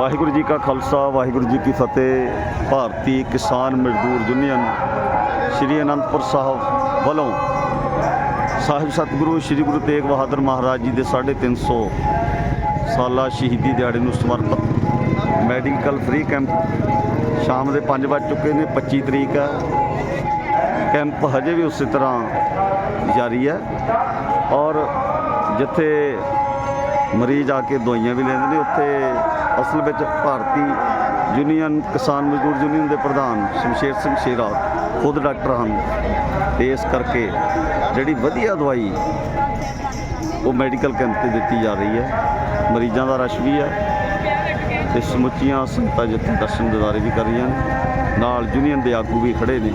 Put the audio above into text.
ਵਾਹਿਗੁਰੂ ਜੀ ਕਾ ਖਾਲਸਾ ਵਾਹਿਗੁਰੂ ਜੀ ਕੀ ਫਤਿਹ। ਭਾਰਤੀ ਕਿਸਾਨ ਮਜ਼ਦੂਰ ਯੂਨੀਅਨ ਸ਼੍ਰੀ ਅਨੰਦਪੁਰ ਸਾਹਿਬ ਵੱਲੋਂ ਸਾਹਿਬ ਸਤਿਗੁਰੂ ਸ਼੍ਰੀ ਗੁਰੂ ਤੇਗ ਬਹਾਦਰ ਮਹਾਰਾਜ ਜੀ ਦੇ 350 ਸਾਲਾ ਸ਼ਹੀਦੀ ਦਿਹਾੜੇ ਨੂੰ ਸਮਰਪਿਤ ਮੈਡੀਕਲ ਫ੍ਰੀ ਕੈਂਪ ਸ਼ਾਮ ਦੇ 5 ਵੱਜ ਚੁੱਕੇ ਨੇ। 25 ਤਰੀਕ ਹੈ। ਕੈਂਪ ਹਜੇ ਵੀ ਉਸੇ ਤਰ੍ਹਾਂ ਜਾਰੀ ਹੈ ਔਰ ਜਿੱਥੇ ਮਰੀਜ਼ ਆ ਕੇ ਦਵਾਈਆਂ ਵੀ ਲੈਂਦੇ ਨੇ, ਉੱਥੇ ਅਸਲ ਵਿੱਚ ਭਾਰਤੀ ਯੂਨੀਅਨ ਕਿਸਾਨ ਮਜ਼ਦੂਰ ਯੂਨੀਅਨ ਦੇ ਪ੍ਰਧਾਨ ਸ਼ਮਸ਼ੇਰ ਸਿੰਘ ਸ਼ੇਰਾ ਖੁਦ ਡਾਕਟਰ ਹਨ ਅਤੇ ਇਸ ਕਰਕੇ ਜਿਹੜੀ ਵਧੀਆ ਦਵਾਈ ਉਹ ਮੈਡੀਕਲ ਕੈਂਪ 'ਤੇ ਦਿੱਤੀ ਜਾ ਰਹੀ ਹੈ। ਮਰੀਜ਼ਾਂ ਦਾ ਰਸ਼ ਵੀ ਹੈ ਅਤੇ ਸਮੁੱਚੀਆਂ ਸੰਗਤਾਂ ਜਿੱਥੇ ਦਰਸ਼ਨ ਦਿਦਾਰੇ ਵੀ ਕਰ ਰਹੀਆਂ ਨੇ, ਨਾਲ ਯੂਨੀਅਨ ਦੇ ਆਗੂ ਵੀ ਖੜ੍ਹੇ ਨੇ।